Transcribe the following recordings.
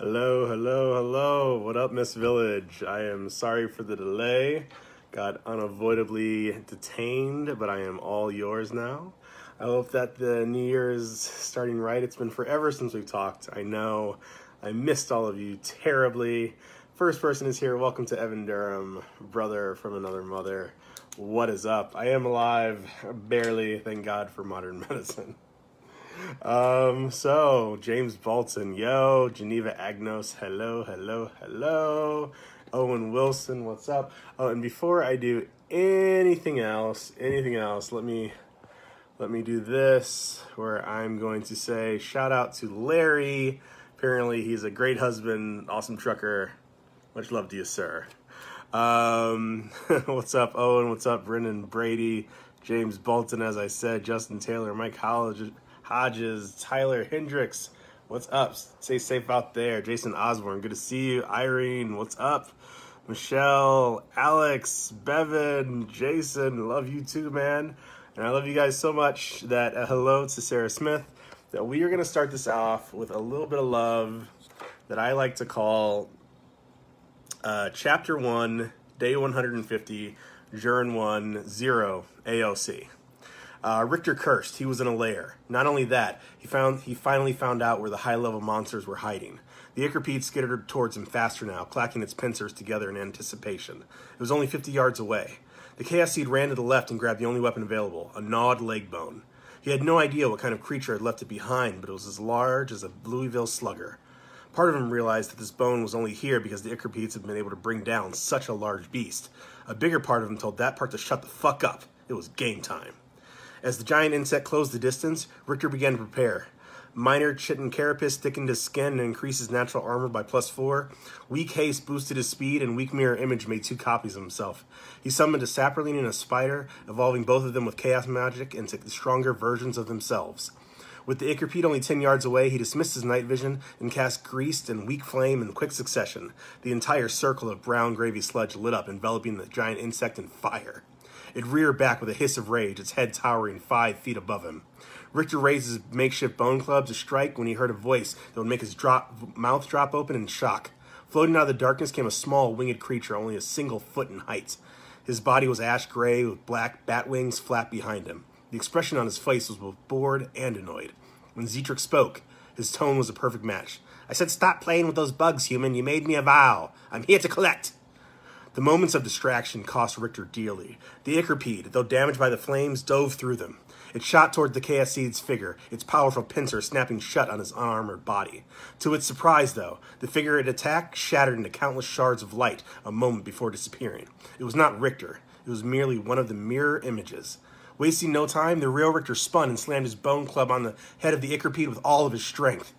Hello, hello, hello. What up, Miss Village? I am sorry for the delay. Got unavoidably detained, but I am all yours now. I hope that the new year is starting right. It's been forever since we've talked. I know I missed all of you terribly. First person is here. Welcome to Evan Durham, brother from another mother. What is up? I am alive, barely, thank God for modern medicine. So James Bolton, yo, Geneva Agnos, hello, hello, hello. Owen Wilson, what's up? Oh, and before I do anything else, let me do this, where I'm going to say shout out to Larry. Apparently he's a great husband, awesome trucker. Much love to you, sir. What's up, Owen? What's up, Brendan Brady, James Bolton, as I said, Justin Taylor, Mike Hodges, Tyler Hendricks, what's up? Stay safe out there. Jason Osborne, good to see you. Irene, what's up? Michelle, Alex, Bevan, Jason, love you too, man. And I love you guys so much that hello to Sarah Smith, that we are going to start this off with a little bit of love that I like to call Chapter 1, Day 150, Journ 1, 0, AOC. Richter cursed. He was in a lair. Not only that, he finally found out where the high-level monsters were hiding. The Ickerpede skittered towards him faster now, clacking its pincers together in anticipation. It was only 50 yards away. The Chaos Seed ran to the left and grabbed the only weapon available, a gnawed leg bone. He had no idea what kind of creature had left it behind, but it was as large as a Louisville slugger. Part of him realized that this bone was only here because the Ickerpedes had been able to bring down such a large beast. A bigger part of him told that part to shut the fuck up. It was game time. As the giant insect closed the distance, Richter began to prepare. Minor chitin carapace thickened his skin and increased his natural armor by +4. Weak haste boosted his speed, and weak mirror image made 2 copies of himself. He summoned a sapperling and a spider, evolving both of them with chaos magic into stronger versions of themselves. With the Ickerpede only 10 yards away, he dismissed his night vision and cast Greased and Weak Flame in quick succession. The entire circle of brown gravy sludge lit up, enveloping the giant insect in fire. It reared back with a hiss of rage, its head towering 5 feet above him. Richter raised his makeshift bone club to strike when he heard a voice that would make his mouth drop open in shock. Floating out of the darkness came a small winged creature, only a single foot in height. His body was ash gray with black bat wings flat behind him. The expression on his face was both bored and annoyed. When Zetrick spoke, his tone was a perfect match. "I said stop playing with those bugs, human. You made me a vow. I'm here to collect." The moments of distraction cost Richter dearly. The Ickerpede, though damaged by the flames, dove through them. It shot toward the Chaos Seed's figure, its powerful pincer snapping shut on his unarmored body. To its surprise, though, the figure it attacked shattered into countless shards of light a moment before disappearing. It was not Richter. It was merely one of the mirror images. Wasting no time, the real Richter spun and slammed his bone club on the head of the Ickerpede with all of his strength.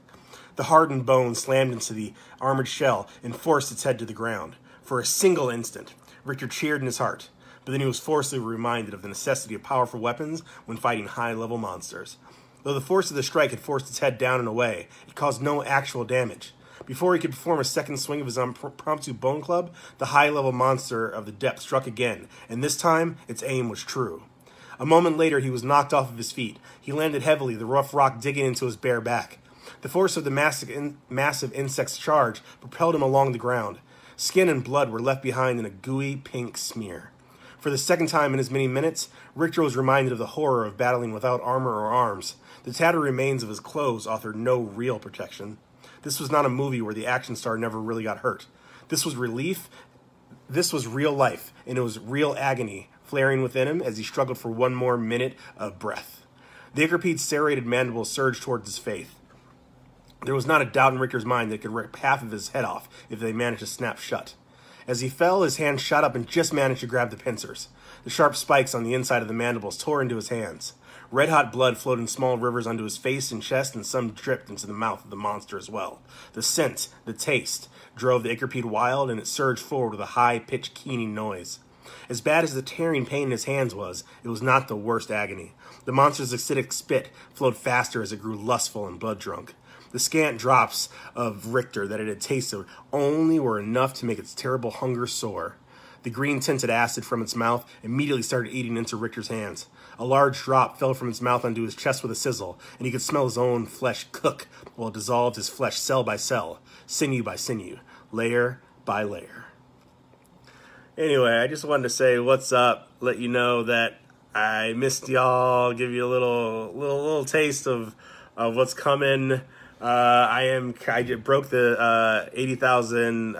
The hardened bone slammed into the armored shell and forced its head to the ground. For a single instant, Richter cheered in his heart, but then he was forcibly reminded of the necessity of powerful weapons when fighting high-level monsters. Though the force of the strike had forced its head down and away, it caused no actual damage. Before he could perform a second swing of his impromptu bone club, the high-level monster of the depth struck again, and this time, its aim was true. A moment later, he was knocked off of his feet. He landed heavily, the rough rock digging into his bare back. The force of the massive insect's charge propelled him along the ground. Skin and blood were left behind in a gooey pink smear. For the second time in as many minutes, Richter was reminded of the horror of battling without armor or arms. The tattered remains of his clothes offered no real protection. This was not a movie where the action star never really got hurt. This was relief. This was real life, and it was real agony flaring within him as he struggled for one more minute of breath. The Ickerpede's serrated mandibles surged towards his face. There was not a doubt in Richter's mind that it could rip half of his head off if they managed to snap shut. As he fell, his hand shot up and just managed to grab the pincers. The sharp spikes on the inside of the mandibles tore into his hands. Red-hot blood flowed in small rivers onto his face and chest, and some dripped into the mouth of the monster as well. The scent, the taste, drove the Ickerpede wild, and it surged forward with a high-pitched, keening noise. As bad as the tearing pain in his hands was, it was not the worst agony. The monster's acidic spit flowed faster as it grew lustful and blood-drunk. The scant drops of Richter that it had tasted only were enough to make its terrible hunger soar. The green-tinted acid from its mouth immediately started eating into Richter's hands. A large drop fell from his mouth onto his chest with a sizzle, and he could smell his own flesh cook while it dissolved his flesh cell by cell, sinew by sinew, layer by layer. Anyway, I just wanted to say what's up, let you know that I missed y'all, give you a little taste of what's coming. I broke the 80,000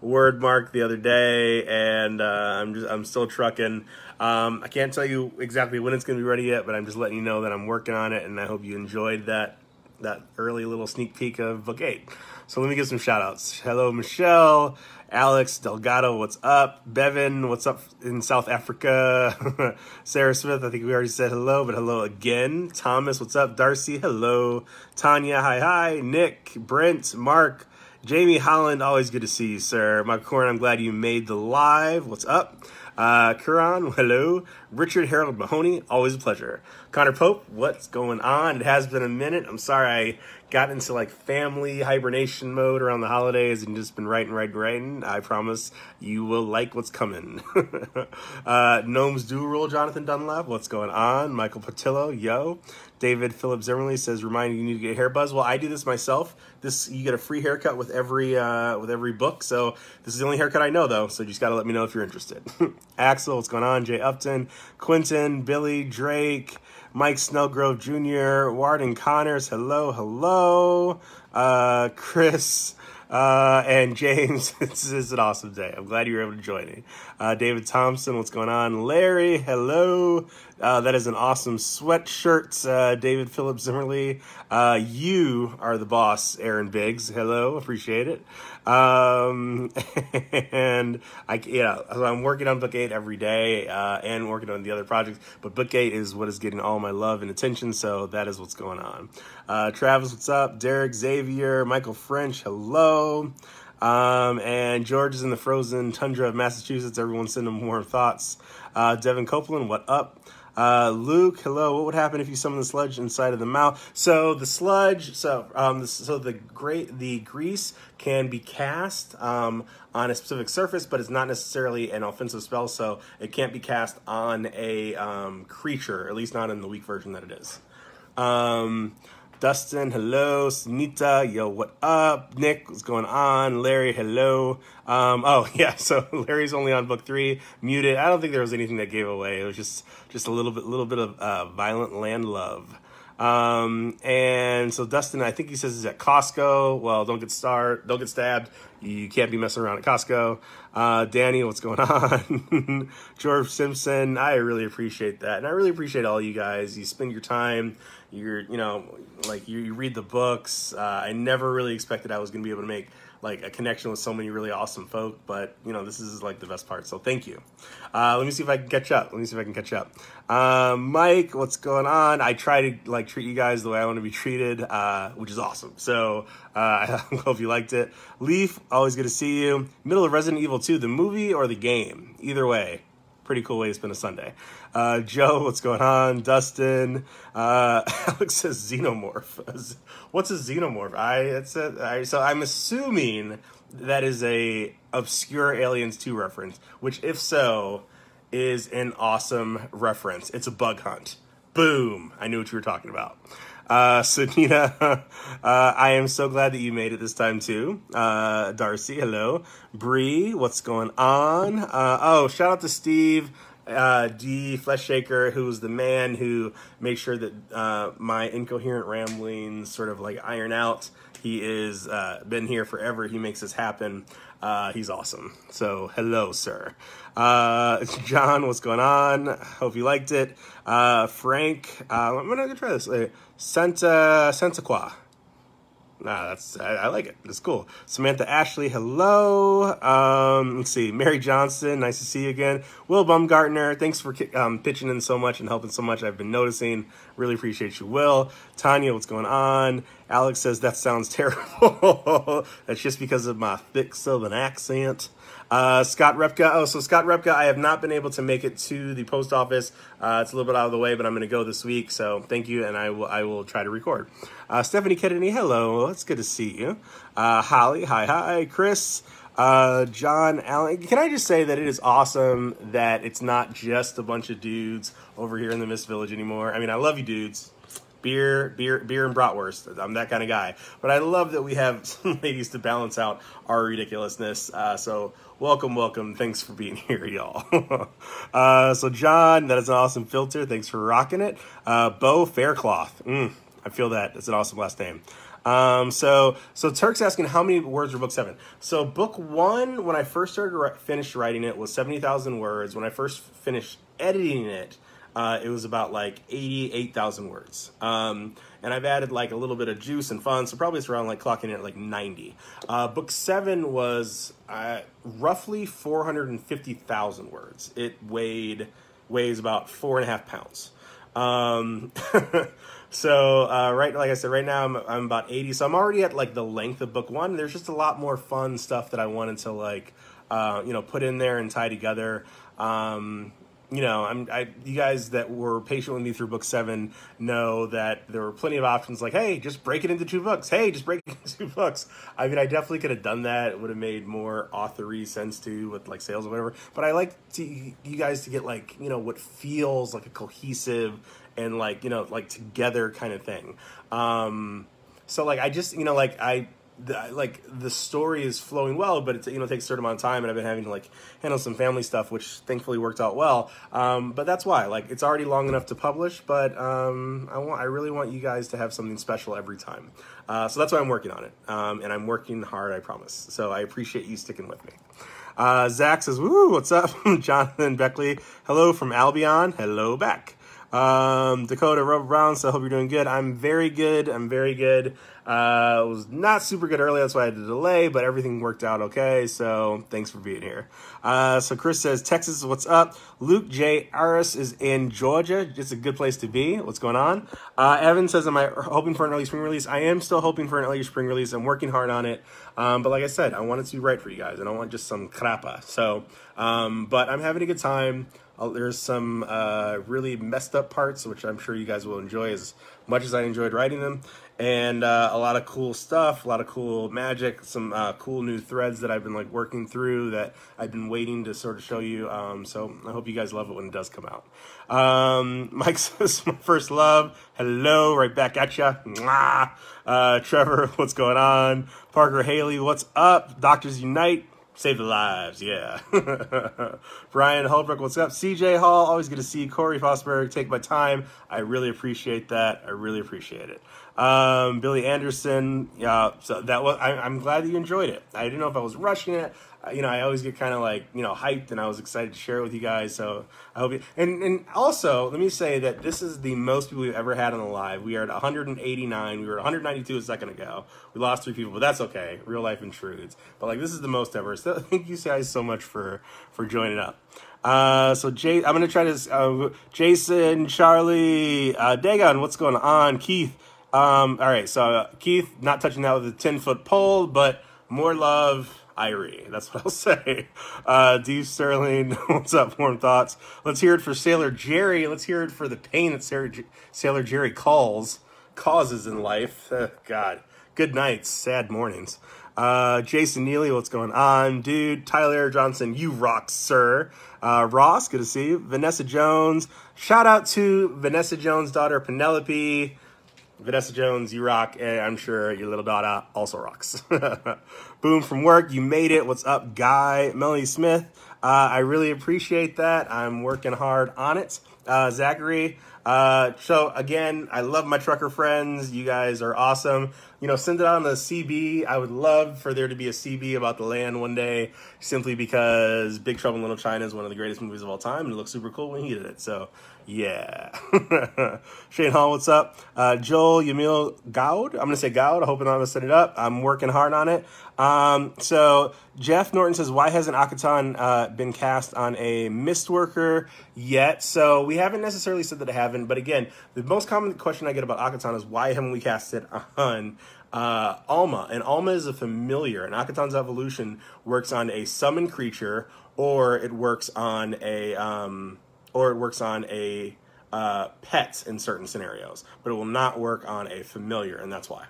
word mark the other day, and I'm still trucking. I can't tell you exactly when it's going to be ready yet, but I'm just letting you know that I'm working on it, and I hope you enjoyed that early little sneak peek of Book 8. So let me give some shout outs. Hello, Michelle, Alex, Delgado, what's up? Bevan, what's up in South Africa? Sarah Smith, I think we already said hello, but hello again. Thomas, what's up? Darcy, hello. Tanya, hi. Nick, Brent, Mark, Jamie Holland, always good to see you, sir. Mike Corn, I'm glad you made the live. What's up? Kuran, hello. Richard Harold Mahoney, always a pleasure. Connor Pope, what's going on? It has been a minute. I'm sorry I got into like family hibernation mode around the holidays and just been writing. I promise you will like what's coming. Gnomes do rule, Jonathan Dunlap, what's going on? Michael Patillo, yo. David Philip Zimmerly says, remind you need to get hair buzz. Well, I do this myself. You get a free haircut with every book. So this is the only haircut I know, though. So you just got to let me know if you're interested. Axel, what's going on? Jay Upton, Quentin, Billy, Drake, Mike Snellgrove Jr., Warden Connors, hello. Chris, and James, this is an awesome day. I'm glad you were able to join me. David Thompson, what's going on? Larry, hello. That is an awesome sweatshirt, David Philip Zimmerly. You are the boss, Aaron Biggs. Hello, appreciate it. And I'm working on Book 8 every day, and working on the other projects, but Book 8 is what is getting all my love and attention, so that is what's going on. Travis, what's up? Derek, Xavier, Michael French, hello. And George is in the frozen tundra of Massachusetts. Everyone send him warm thoughts. Devin Copeland, what up? Luke, hello. What would happen if you summon the sludge inside of the mouth? So the sludge, the grease can be cast on a specific surface, but it's not necessarily an offensive spell, so it can't be cast on a creature, at least not in the weak version that it is. Dustin, hello. Sunita, yo, what up? Nick, what's going on? Larry, hello. So Larry's only on Book 3, muted. I don't think there was anything that gave away. It was just a little bit of violent land love. And so Dustin, I think he says he's at Costco. Well, don't get stabbed. You can't be messing around at Costco. Danny, what's going on? George Simpson, I really appreciate that. And I really appreciate all you guys. You spend your time, you read the books. I never really expected I was going to be able to make like a connection with so many really awesome folk, but this is like the best part. So thank you. Let me see if I can catch up. Mike, what's going on? I try to like treat you guys the way I want to be treated, which is awesome. So I hope you liked it. Leaf, always good to see you. Middle of Resident Evil 2, the movie or the game? Either way, pretty cool way to spend a Sunday. Joe, what's going on? Dustin, Alex says xenomorph. What's a xenomorph? So I'm assuming that is a obscure Aliens 2 reference, which if so, is an awesome reference. It's a bug hunt. Boom. I knew what you were talking about. Sunita, I am so glad that you made it this time too. Darcy, hello. Bree, what's going on? Shout out to Steve D Flesh Shaker, who's the man who makes sure that my incoherent ramblings sort of like iron out. He is been here forever. He makes this happen. He's awesome. So hello, sir. John, what's going on? Hope you liked it. Frank, I'm gonna try this. Santa Qua. I like it. It's cool. Samantha Ashley, hello. Let's see. Mary Johnson, nice to see you again. Will Bumgartner, thanks for pitching in so much and helping so much. I've been noticing. Really appreciate you, Will. Tanya, what's going on? Alex says, that sounds terrible. That's just because of my thick Southern accent. Scott Repka. So Scott Repka, I have not been able to make it to the post office. It's a little bit out of the way, but I'm going to go this week. So thank you, and I will try to record. Stephanie Kennedy, hello. It's good to see you. Holly, hi. Chris, John Allen, can I just say that it is awesome that it's not just a bunch of dudes over here in the Mist Village anymore. I mean, I love you dudes. Beer, and bratwurst. I'm that kind of guy. But I love that we have some ladies to balance out our ridiculousness. So welcome. Thanks for being here, y'all. So John, that is an awesome filter. Thanks for rocking it. Bo Faircloth. I feel that. That's an awesome last name. So Turk's asking how many words were book 7. So book 1, when I first finished writing it, was 70,000 words. When I first finished editing it, it was about like 88,000 words. And I've added like a little bit of juice and fun, so probably it's around like clocking in at like 90. Book 7 was roughly 450,000 words. It weighs about 4.5 pounds. So like I said, right now I'm about 80, so I'm already at like the length of book 1. There's just a lot more fun stuff that I wanted to like put in there and tie together. You guys that were patient with me through book 7 know that there were plenty of options like, hey, just break it into 2 books. Hey, just break it into 2 books. I mean, I definitely could have done that. It would have made more author-y sense too with like sales or whatever. But I like you guys to get like, what feels like a cohesive and like, like together kind of thing. So like, I just, the story is flowing well, but it takes a certain amount of time, and I've been having to like handle some family stuff, which thankfully worked out well. But that's why, like, it's already long enough to publish, but I really want you guys to have something special every time. So that's why I'm working on it, and I'm working hard, I promise. So I appreciate you sticking with me. Zach says, "Woo, what's up?" Jonathan Beckley, hello from Albion. Hello back. Dakota Rubber Brown, so I hope you're doing good. I'm very good. It was not super good earlier, that's why I had to delay, but everything worked out okay, so thanks for being here. So Chris says, Texas, what's up? Luke J. Aris is in Georgia. It's a good place to be. What's going on? Evan says, am I hoping for an early spring release? I am still hoping for an early spring release. I'm working hard on it. But like I said, I want it to be right for you guys. I don't want just some crappa. So, but I'm having a good time. There's some really messed up parts, which I'm sure you guys will enjoy as much as I enjoyed writing them. And a lot of cool stuff, a lot of cool magic, some cool new threads that I've been like working through that I've been waiting to sort of show you. So I hope you guys love it when it does come out. Mike says, my first love. Hello, right back at ya. Mwah. Trevor, what's going on? Parker Haley, what's up? Doctors Unite. Save the lives, yeah. Brian Holbrook, what's up? CJ Hall, always good to see you. Corey Fosberg, take my time. I really appreciate that. I really appreciate it. Billy Anderson, so that was. I'm glad that you enjoyed it. I didn't know if I was rushing it. I always get kind of like hyped, and I was excited to share it with you guys. So I hope you. And also, let me say that this is the most people we've ever had on the live. We are at 189. We were at 192 a second ago. We lost 3 people, but that's okay. Real life intrudes. But like this is the most ever. So thank you guys so much for joining up. So I'm gonna try to Jason, Charlie, Dagon, what's going on? Keith. All right, so Keith, not touching that with a 10-foot pole, but more love. Irie, that's what I'll say. Dave Sterling, what's up? Warm thoughts. Let's hear it for Sailor Jerry. Let's hear it for the pain that Sailor Jerry causes in life. God, good nights, sad mornings. Jason Neely, what's going on? Dude, Tyler Johnson, you rock, sir. Ross, good to see you. Vanessa Jones, shout out to Vanessa Jones' daughter, Penelope. Vanessa Jones, you rock, and I'm sure your little daughter also rocks. Boom from work, you made it. What's up, Guy? Melanie Smith, I really appreciate that. I'm working hard on it. Zachary, so again, I love my trucker friends. You guys are awesome. Send it on the CB. I would love for there to be a CB about the land one day, simply because Big Trouble in Little China is one of the greatest movies of all time, and it looks super cool when he did it. So, yeah. Shane Hall, what's up? Joel Yamil Goud. I'm going to say Goud. I hope I'm not messing it up. I'm working hard on it. So Jeff Norton says, why hasn't Akaton been cast on a Mistworker yet? So we haven't necessarily said that I haven't, but again, the most common question I get about Akaton is why haven't we cast it on Alma? And Alma is a familiar, and Akaton's evolution works on a summoned creature, or it works on a pet in certain scenarios, but it will not work on a familiar, and that's why.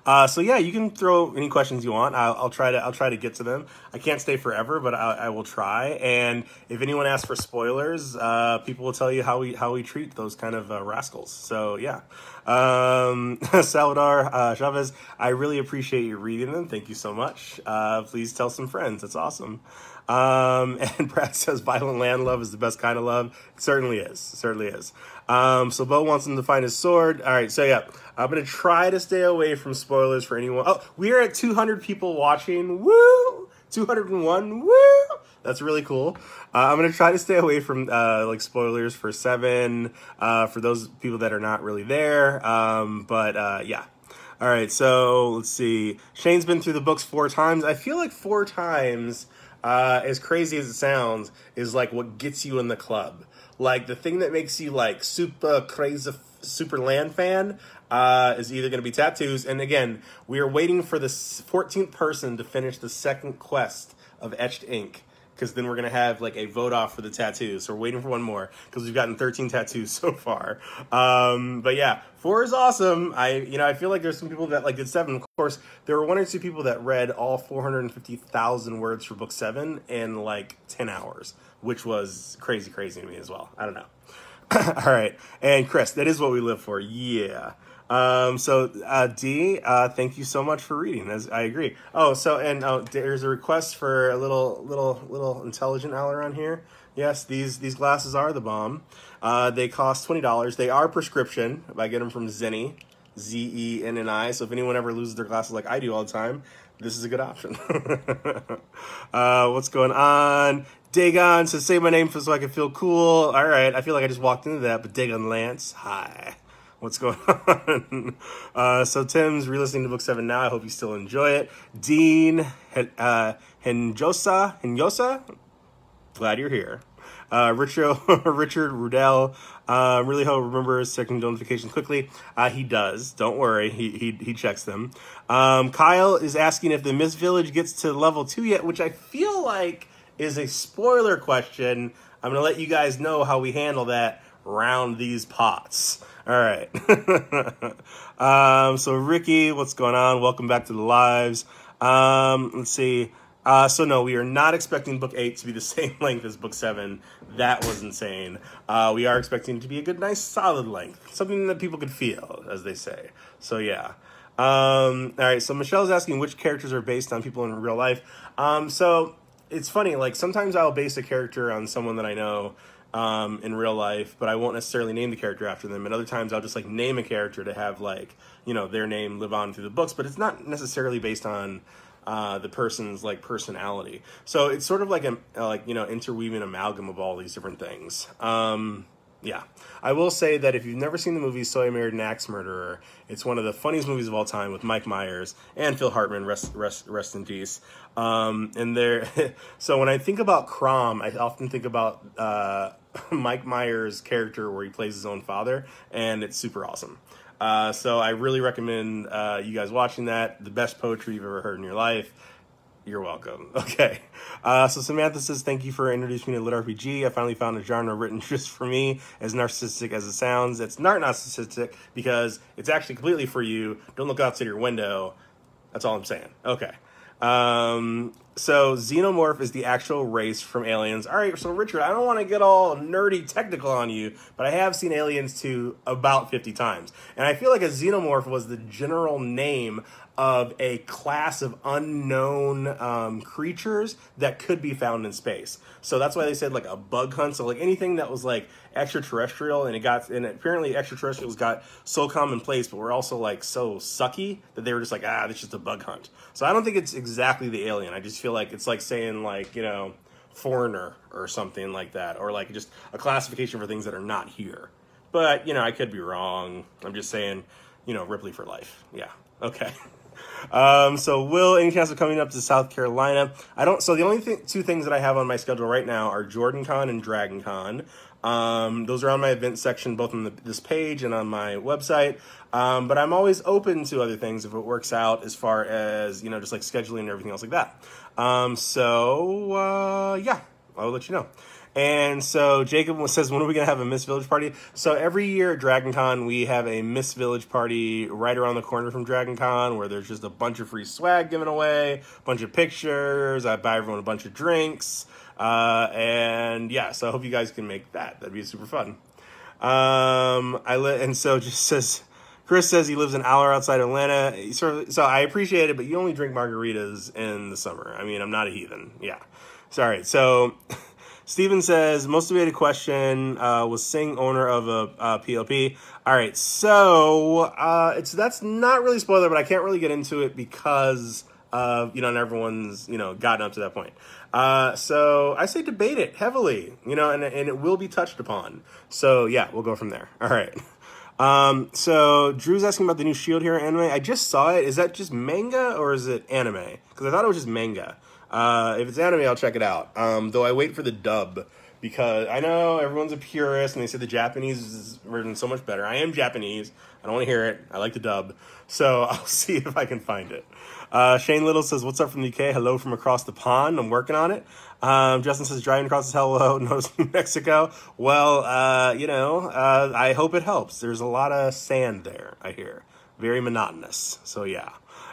So yeah, you can throw any questions you want. I'll try to get to them. I can't stay forever, but I will try. And if anyone asks for spoilers, people will tell you how we treat those kind of rascals. So yeah, Salvador Chavez, I really appreciate you reading them. Thank you so much. Please tell some friends. That's awesome. And Brad says violent land love is the best kind of love. It certainly is. It certainly is. So Bo wants him to find his sword. All right. So yeah, I'm going to try to stay away from spoilers for anyone. Oh, we are at 200 people watching. Woo! 201. Woo! That's really cool. I'm going to try to stay away from, like spoilers for 7, for those people that are not really there. Yeah. All right. So let's see. Shane's been through the books 4 times. I feel like 4 times, as crazy as it sounds, is like what gets you in the club. Like the thing that makes you like super crazy, super land fan, is either going to be tattoos. And again, we are waiting for the 14th person to finish the 2nd quest of Etched Ink, because then we're going to have like a vote off for the tattoos. So we're waiting for one more because we've gotten 13 tattoos so far. But yeah, 4 is awesome. I feel like there's some people that like did 7. Of course, there were 1 or 2 people that read all 450,000 words for book 7 in like 10 hours, which was crazy to me as well. I don't know. All right. And Chris, that is what we live for. Yeah. D, thank you so much for reading. As I agree. Oh, so, and there's a request for a little intelligent owl around here. Yes, these glasses are the bomb. They cost $20. They are prescription. I get them from Zenni, Zenni. So if anyone ever loses their glasses like I do all the time, this is a good option. What's going on? Dagon says, say my name so I can feel cool. All right. I feel like I just walked into that, but Dagon Lance, hi. What's going on? So Tim's re-listening to book 7 now. I hope you still enjoy it. Dean, Henyosa, glad you're here. Richard Rudell, really hope remembers checking notifications quickly. He does. Don't worry. He checks them. Kyle is asking if the Mist Village gets to level 2 yet, which I feel like is a spoiler question. I'm going to let you guys know how we handle that round these pots. All right. So Ricky, what's going on? Welcome back to the lives. Let's see. So no, we are not expecting book 8 to be the same length as book 7. That was insane. We are expecting it to be a good, nice, solid length. Something that people could feel, as they say. So yeah. All right. So Michelle's asking which characters are based on people in real life. So it's funny. Like sometimes I'll base a character on someone that I know in real life, but I won't necessarily name the character after them. And other times I'll just like name a character to have like, their name live on through the books, but it's not necessarily based on the person's like personality. So it's sort of like interweaving amalgam of all these different things. Yeah, I will say that if you've never seen the movie So I Married an Axe Murderer, it's one of the funniest movies of all time with Mike Myers and Phil Hartman, rest in peace. And there, so when I think about Crom, I often think about Mike Myers' character where he plays his own father, and it's super awesome. So I really recommend you guys watching that. The best poetry you've ever heard in your life. You're welcome. Okay. So Samantha says, thank you for introducing me to LitRPG. I finally found a genre written just for me, as narcissistic as it sounds. It's not narcissistic because it's actually completely for you. Don't look outside your window. That's all I'm saying. Okay. So xenomorph is the actual race from Aliens. All right, so Richard, I don't want to get all nerdy technical on you, but I have seen Aliens 2 about 50 times. And I feel like a xenomorph was the general name of a class of unknown creatures that could be found in space. So that's why they said like a bug hunt. So like anything that was like extraterrestrial, and apparently extraterrestrials got so commonplace, but we're also like so sucky that they were just like, it's just a bug hunt. So I don't think it's exactly the alien. I just feel like it's like saying like, foreigner or something like that, or like just a classification for things that are not here. But, I could be wrong. I'm just saying, Ripley for life. Yeah. Okay. So Will, any chance of coming up to South Carolina? So the only two things that I have on my schedule right now are Jordan Con and Dragon Con. Those are on my event section, both on this page and on my website. But I'm always open to other things if it works out as far as, just like scheduling and everything else like that. Yeah, I'll let you know. And so Jacob says, when are we going to have a Miss Village party? So every year at Dragon Con, we have a Miss Village party right around the corner from Dragon Con, where there's just a bunch of free swag given away, a bunch of pictures. I buy everyone a bunch of drinks. And yeah, so I hope you guys can make that. That'd be super fun. And so just says, Chris says he lives an hour outside Atlanta. So I appreciate it, but you only drink margaritas in the summer. I mean, I'm not a heathen. Yeah. Sorry. So Steven says, most debated question, was Singh owner of a PLP? All right. So that's not really a spoiler, but I can't really get into it because of, not everyone's, gotten up to that point. So I say debate it heavily, and it will be touched upon. So yeah, we'll go from there. All right. So Drew's asking about the new Shield Hero anime. I just saw it. Is that just manga or is it anime? Because I thought it was just manga. If it's anime, I'll check it out. Though I wait for the dub because I know everyone's a purist and they say the Japanese version is so much better. I am Japanese. I don't want to hear it. I like the dub. So I'll see if I can find it. Shane Little says, what's up from the UK? Hello from across the pond. I'm working on it. Justin says, driving across is hello. Knows New Mexico. Well, I hope it helps. There's a lot of sand there, I hear. Very monotonous. So yeah.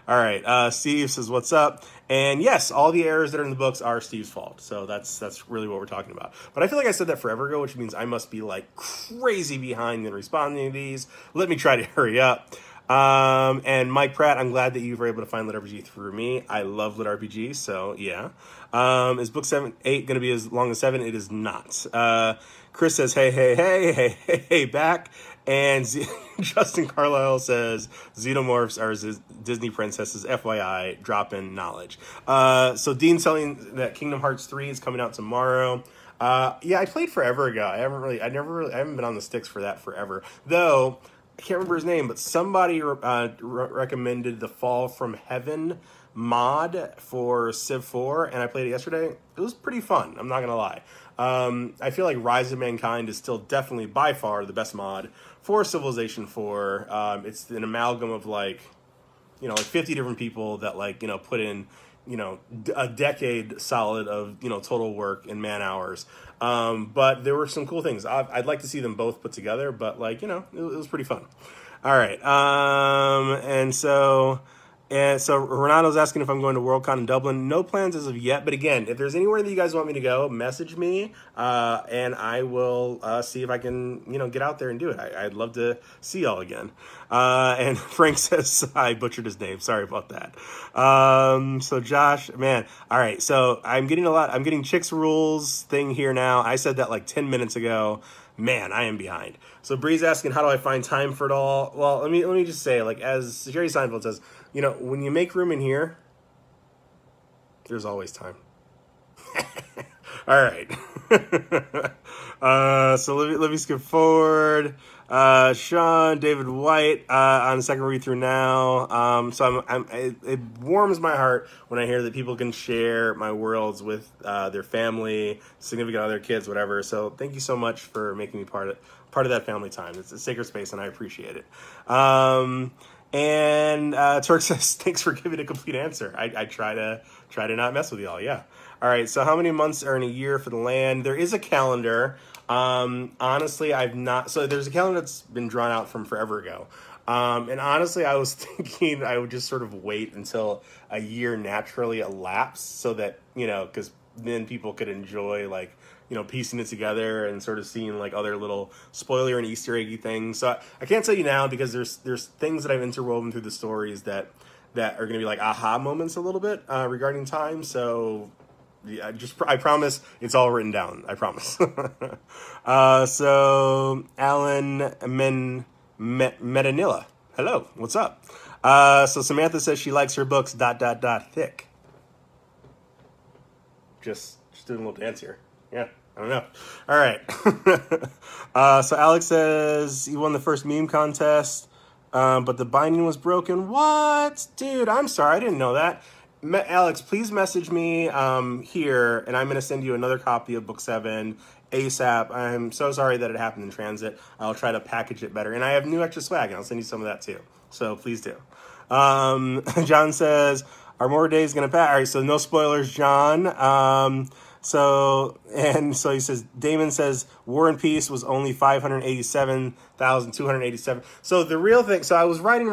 All right. Steve says, what's up? And yes, all the errors that are in the books are Steve's fault. So that's really what we're talking about. But I feel like I said that forever ago, which means I must be like crazy behind in responding to these. Let me try to hurry up. And Mike Pratt, I'm glad that you were able to find LitRPG through me. I love LitRPG, so yeah. Is book 8 going to be as long as 7? It is not. Chris says, hey, back. And Justin Carlisle says, Xenomorphs are Disney princesses, FYI, drop in knowledge. So Dean's telling that Kingdom Hearts 3 is coming out tomorrow. Yeah, I played forever ago. I haven't been on the sticks for that forever. Though, I can't remember his name, but somebody recommended the Fall from Heaven mod for Civ 4, and I played it yesterday. It was pretty fun, I'm not going to lie. I feel like Rise of Mankind is still definitely by far the best mod for Civilization 4. It's an amalgam of like 50 different people that put in, a decade solid of, total work and man hours. But there were some cool things. I'd like to see them both put together, but it was pretty fun. All right. And so Renato's asking if I'm going to Worldcon in Dublin. No plans as of yet, but again, if there's anywhere that you guys want me to go, message me, and I will see if I can, get out there and do it. I'd love to see y'all again. And Frank says I butchered his name. Sorry about that. So Josh, man, all right. So I'm getting Chicks Rules thing here now. I said that like 10 minutes ago. Man, I am behind. So Bree's asking, how do I find time for it all? Well, let me just say, as Jerry Seinfeld says, when you make room in here, there's always time. All right. So let me skip forward. Sean, David White, on the second read through now. So it warms my heart when I hear that people can share my worlds with their family, significant other, kids, whatever. So thank you so much for making me part of that family time. It's a sacred space, and I appreciate it. And Turk says, thanks for giving a complete answer. I try to not mess with y'all. Yeah. All right. So how many months are in a year for the land? There is a calendar. Honestly, so there's a calendar that's been drawn out from forever ago. And honestly, I was thinking I would just sort of wait until a year naturally elapsed so that, because then people could enjoy piecing it together and sort of seeing other little spoiler and Easter eggy things. So I can't tell you now because there's things that I've interwoven through the stories that are going to be aha moments a little bit regarding time. So yeah, I promise it's all written down. I promise. So Alan Metanilla. Hello, what's up? So Samantha says she likes her books ... thick. Just doing a little dance here. Yeah, I don't know. All right. So Alex says he won the first meme contest, but the binding was broken. What? Dude, I'm sorry. I didn't know that. Alex, please message me here, and I'm going to send you another copy of Book 7 ASAP. I'm so sorry that it happened in transit. I'll try to package it better. And I have new extra swag, and I'll send you some of that too. So please do. John says, are more days going to pass? All right, so no spoilers, John. So he says, Damon says War and Peace was only 587,287. So the real thing, so I was writing,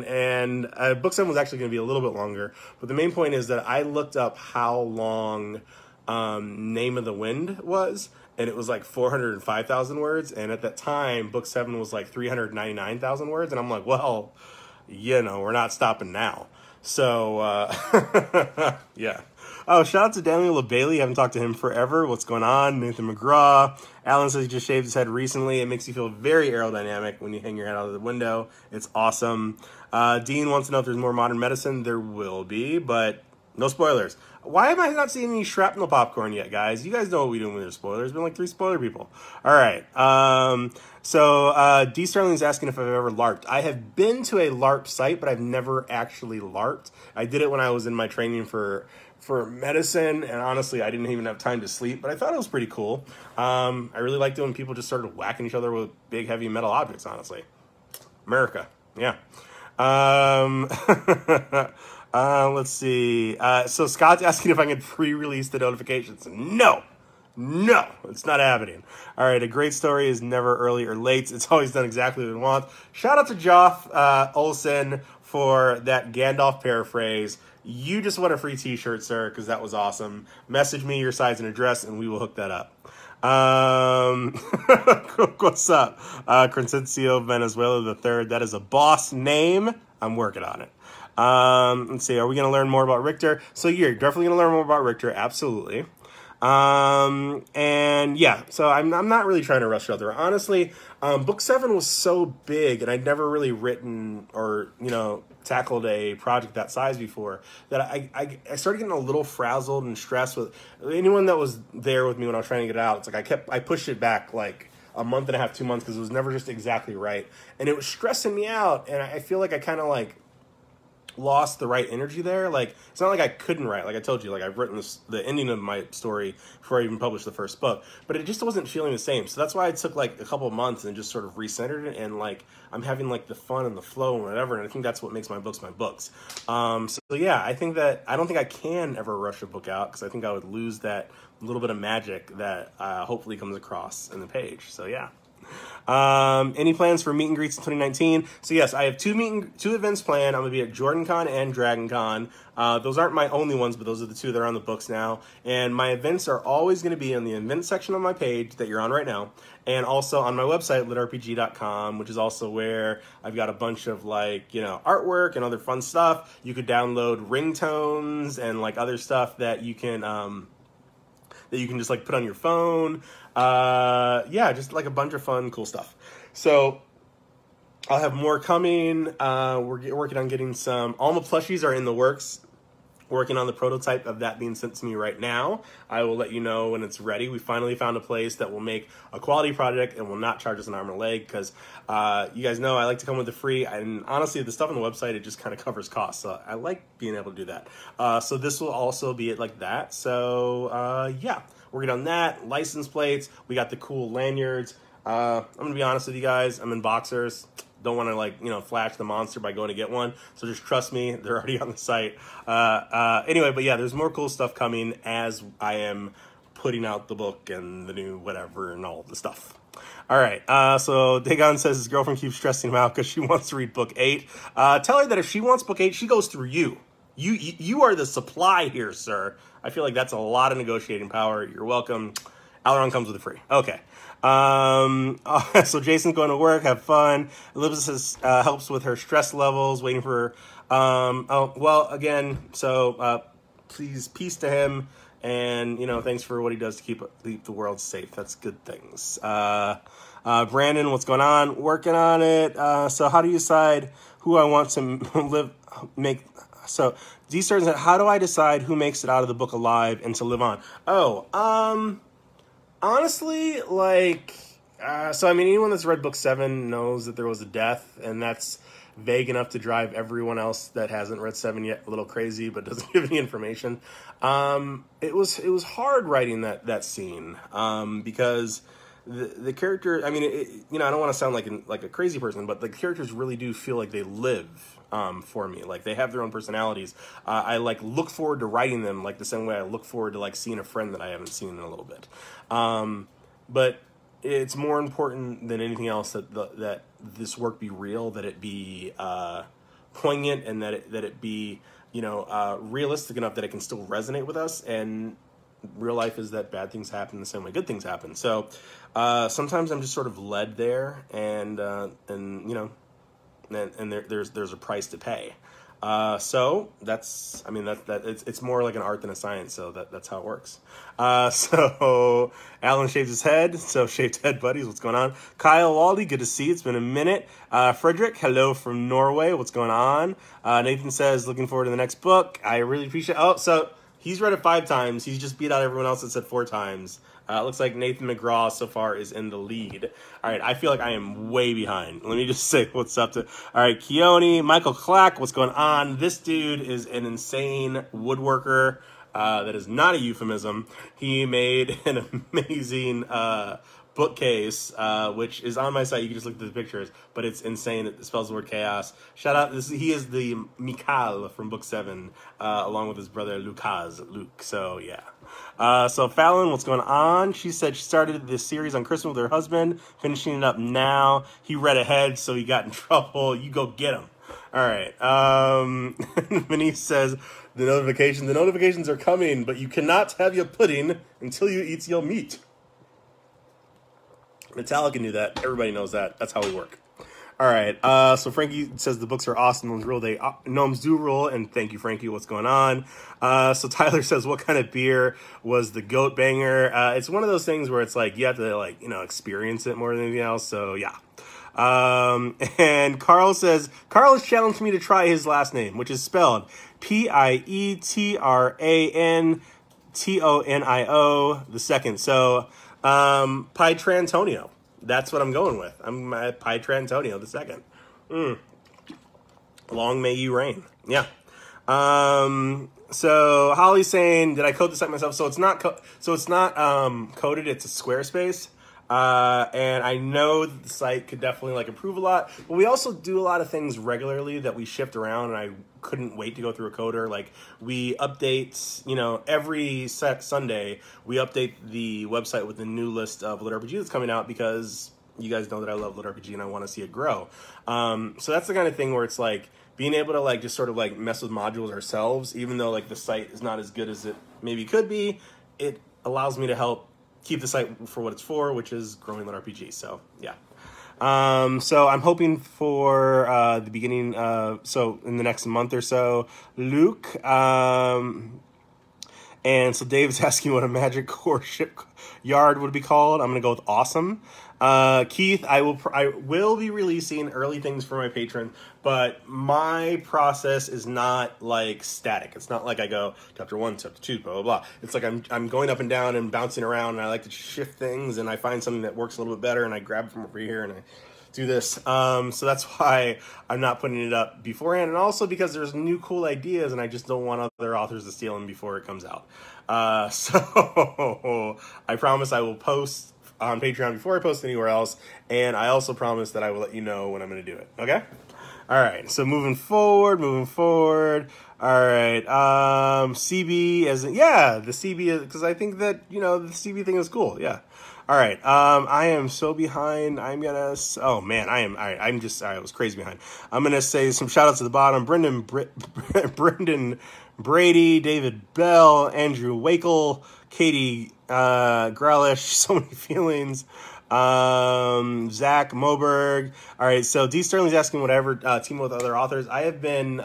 and book 7 was actually going to be a little bit longer. But the main point is that I looked up how long Name of the Wind was, and it was like 405,000 words. And at that time, book 7 was like 399,000 words. And I'm like, well, we're not stopping now. So, yeah. Oh, shout out to Daniel LaBailey. Haven't talked to him forever. What's going on? Nathan McGraw. Alan says he just shaved his head recently. It makes you feel very aerodynamic when you hang your head out of the window. It's awesome. Dean wants to know if there's more modern medicine. There will be, but no spoilers. Why am I not seeing any shrapnel popcorn yet, guys? You guys know what we do when there's spoilers. There's been like 3 spoiler people. All right. So D. Sterling's asking if I've ever LARPed. I have been to a LARP site, but I've never actually LARPed. I did it when I was in my training for medicine, and honestly, I didn't even have time to sleep, but I thought it was pretty cool. I really liked it when people just started whacking each other with big, heavy metal objects, honestly. America. Yeah. Let's see. So Scott's asking if I can pre-release the notifications. No, it's not happening. All right, a great story is never early or late. It's always done exactly what it wants. Shout out to Joff Olson for that Gandalf paraphrase. You just won a free t-shirt, sir, because that was awesome. Message me your size and address, and we will hook that up. What's up? Crescencio Venezuela III. That is a boss name. I'm working on it. Let's see. Are we going to learn more about Richter? So you're definitely going to learn more about Richter. Absolutely. And yeah, so I'm not really trying to rush out there. Honestly, book 7 was so big, and I'd never really written or, tackled a project that size before, that I started getting a little frazzled and stressed with anyone that was there with me when I was trying to get it out. It's like I pushed it back like a month and a half, 2 months, because it was never just exactly right. And it was stressing me out, and I feel like I kind of like lost the right energy there. Like, it's not like I couldn't write. Like I told you, like I've written the ending of my story before I even published the first book, but it just wasn't feeling the same. So that's why I took like a couple of months and just sort of recentered it, and like I'm having like the fun and the flow and whatever, and I think that's what makes my books my books. So yeah, I think that I don't think I can ever rush a book out, because I think I would lose that little bit of magic that hopefully comes across in the page. So yeah. Any plans for meet and greets in 2019? So yes, I have two events planned. I'm gonna be at JordanCon and DragonCon. Those aren't my only ones, but those are the 2 that are on the books now. And my events are always going to be in the event section of my page that you're on right now, and also on my website, litrpg.com, which is also where I've got a bunch of like, artwork and other fun stuff. You could download ringtones and like other stuff that you can just like put on your phone. Yeah, just like a bunch of fun, cool stuff. So I'll have more coming. We're working on getting some Alma plushies are in the works. Working on the prototype of that being sent to me right now. I will let you know when it's ready. We finally found a place that will make a quality project and will not charge us an arm and a leg, because you guys know I like to come with the free, and honestly the stuff on the website, it just kind of covers costs, so I like being able to do that. So this will also be it like that. So yeah, working on that. License plates, we got the cool lanyards. I'm gonna be honest with you guys, I'm in boxers. Don't want to like, flash the monster by going to get one. So just trust me, they're already on the site. Anyway, but yeah, there's more cool stuff coming as I am putting out the book and the new whatever and all the stuff. All right. So Dagon says his girlfriend keeps stressing him out because she wants to read book 8. Tell her that if she wants book 8, she goes through you. You are the supply here, sir. I feel like that's a lot of negotiating power. You're welcome. Aileron comes with a free. Okay. So Jason's going to work, have fun. Elizabeth says, helps with her stress levels, waiting for, well, again, so, please, peace to him. And, thanks for what he does to keep the world safe. That's good things. Brandon, what's going on? Working on it. So how do you decide who I want to so D starts at, how do I decide who makes it out of the book alive and to live on? Honestly, like, so I mean, anyone that's read book 7 knows that there was a death, and that's vague enough to drive everyone else that hasn't read 7 yet a little crazy, but doesn't give any information. It was hard writing that scene, because the character. I mean, you know, I don't want to sound like a crazy person, but the characters really do feel like they live for me. Like they have their own personalities. I like look forward to writing them like the same way I look forward to like seeing a friend that I haven't seen in a little bit. But it's more important than anything else that this work be real, that it be poignant, and that it be, you know, realistic enough that it can still resonate with us. And real life is that bad things happen the same way good things happen. So sometimes I'm just sort of led there, and you know, and there's a price to pay. So that's, I mean, it's more like an art than a science. So that's how it works. So Alan shaves his head. So shaved head buddies, what's going on? Kyle Waldy, good to see you. It's been a minute. Frederick, hello from Norway. What's going on? Nathan says, looking forward to the next book. I really appreciate, oh, so he's read it 5 times. He's just beat out everyone else that said 4 times. It looks like Nathan McGraw so far is in the lead. All right, I feel like I am way behind. Let me just say what's up to... All right, Keone, Michael Clack, what's going on? This dude is an insane woodworker. That is not a euphemism. He made an amazing bookcase, which is on my site. You can just look at the pictures, but it's insane. It spells the word chaos. Shout out, he is the Mikal from book 7, along with his brother Luke. So yeah. So Fallon, what's going on? She said she started this series on Christmas with her husband, finishing it up now. He read ahead, so he got in trouble. You go get him. All right. Venice says, the notifications are coming, but you cannot have your pudding until you eat your meat. Metallica knew that. Everybody knows that. That's how we work. All right. So Frankie says the books are awesome. Gnomes do rule. And thank you, Frankie. What's going on? So Tyler says, what kind of beer was the goat banger? It's one of those things where it's like you have to, like, you know, experience it more than anything else. So yeah. And Carl says, Carl has challenged me to try his last name, which is spelled Pietrantonio the second. So Pietrantonio. That's what I'm going with. I'm at Pietrantonio the second. Long may you reign. Yeah. So Holly's saying, did I code the site myself? So it's not coded. It's a Squarespace. And I know the site could definitely like improve a lot, but we also do a lot of things regularly that we shift around, and I couldn't wait to go through a coder. Like we update, you know, every Sunday we update the website with the new list of LitRPG that's coming out, because you guys know that I love LitRPG and I want to see it grow. So that's the kind of thing where it's like being able to like just sort of like mess with modules ourselves, even though like the site is not as good as it maybe could be, it allows me to help keep the site for what it's for, which is growing LitRPG. So yeah. So I'm hoping for the beginning, so in the next month or so, Luke. And so Dave's asking what a magic core ship yard would be called. I'm gonna go with awesome. Keith, I will be releasing early things for my patron, but my process is not like static. It's not like I go chapter 1, chapter 2, blah blah blah. It's like I'm going up and down and bouncing around, and I like to shift things, and I find something that works a little bit better, and I grab it from over here and I do this. So that's why I'm not putting it up beforehand, and also because there's new cool ideas, and I just don't want other authors to steal them before it comes out. So I promise I will post on Patreon before I post anywhere else, and I also promise that I will let you know when I'm going to do it. Okay? All right. So moving forward. All right. CB as in, yeah, the CB, because I think that, you know, the CB thing is cool. Yeah. All right. I am so behind. I'm gonna. Oh man, I am. All right. I'm just. I was crazy behind. I'm gonna say some shout outs to the bottom. Brendan Brady, David Bell, Andrew Wakel, Katie Grelish. So many feelings. Zach Moberg. All right. So D Sterling's asking whatever team with other authors. I have been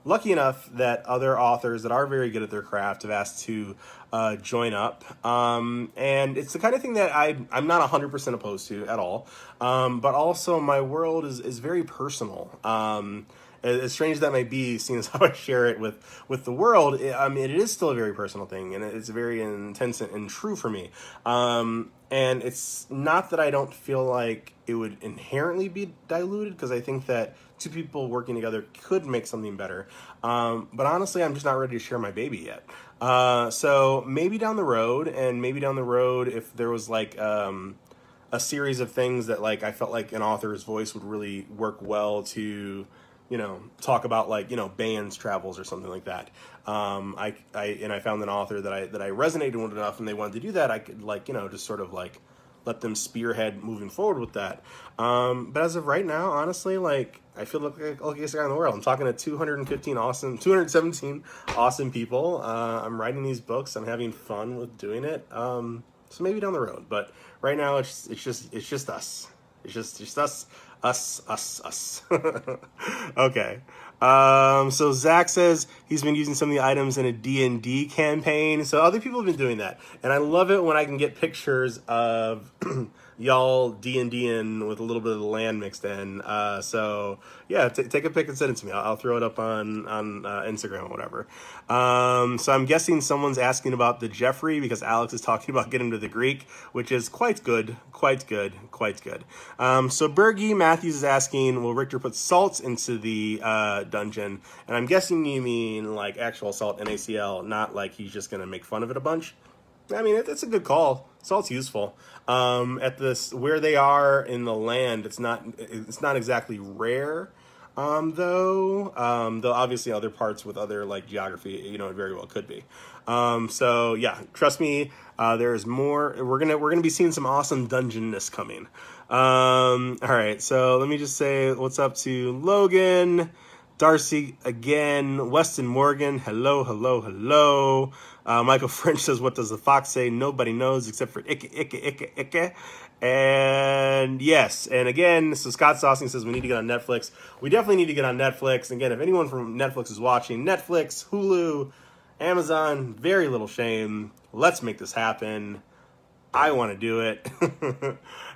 lucky enough that other authors that are very good at their craft have asked to join up. And it's the kind of thing that I'm not 100% opposed to at all. But also my world is very personal. as strange as that might be, seeing as how I share it with the world, I mean, it is still a very personal thing, and it's very intense and true for me. And it's not that I don't feel like it would inherently be diluted, because I think that two people working together could make something better. But honestly, I'm just not ready to share my baby yet. So maybe down the road, if there was like a series of things that like I felt like an author's voice would really work well to, you know, talk about, like, you know, bands travels or something like that. I found an author that I resonated with enough, and they wanted to do that. I could, like, you know, just sort of like let them spearhead moving forward with that. But as of right now, honestly, like, I feel like the luckiest guy in the world. I'm talking to 217 awesome people. I'm writing these books. I'm having fun with doing it. So maybe down the road, but right now it's just us. It's just us. Okay. So Zach says he's been using some of the items in a D&D campaign. So other people have been doing that. And I love it when I can get pictures of y'all D&D-ing with a little bit of the land mixed in. So yeah, take a pic and send it to me. I'll throw it up on Instagram or whateber. So I'm guessing someone's asking about the Jeffrey, because Alex is talking about getting to the Greek, which is quite good. So Bergie Matthews is asking, will Richter put salt into the dungeon? And I'm guessing you mean like actual salt, NaCl, not like he's just gonna make fun of it a bunch. I mean, it's a good call. Salt's useful. At this, where they are in the land, it's not exactly rare. Though obviously other parts with other like geography, you know, it very well could be. So yeah, trust me, there's more. We're gonna be seeing some awesome dungeonness coming. All right, so let me just say what's up to Logan, Darcy again, Weston Morgan, hello. Michael French says, what does the fox say? Nobody knows except for Ike. And yes, and again, so Scott Saucing says we need to get on Netflix. We definitely need to get on Netflix. Again, if anyone from Netflix is watching, Netflix, Hulu, Amazon, very little shame. Let's make this happen. I want to do it.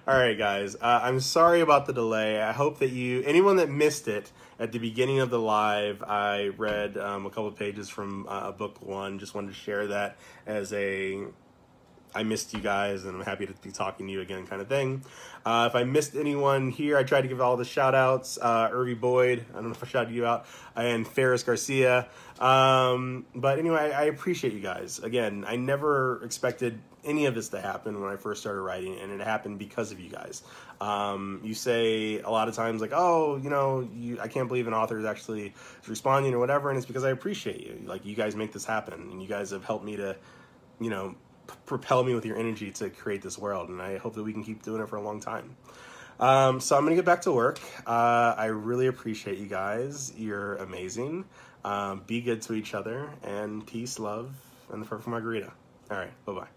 All right, guys. I'm sorry about the delay. I hope that anyone that missed it at the beginning of the live, I read a couple of pages from book one. Just wanted to share that as I missed you guys, and I'm happy to be talking to you again kind of thing. If I missed anyone here, I tried to give all the shout-outs. Irvy Boyd, I don't know if I shouted you out, and Ferris Garcia. But anyway, I appreciate you guys. Again, I never expected any of this to happen when I first started writing, and it happened because of you guys. You say a lot of times, like, oh, you know, I can't believe an author is actually responding or whatever, and it's because I appreciate you. Like, you guys make this happen, and you guys have helped me to, you know, propel me with your energy to create this world, and I hope that we can keep doing it for a long time. So I'm gonna get back to work. I really appreciate you guys. You're amazing. Be good to each other, and peace, love, and the perfect margarita. All right, bye-bye.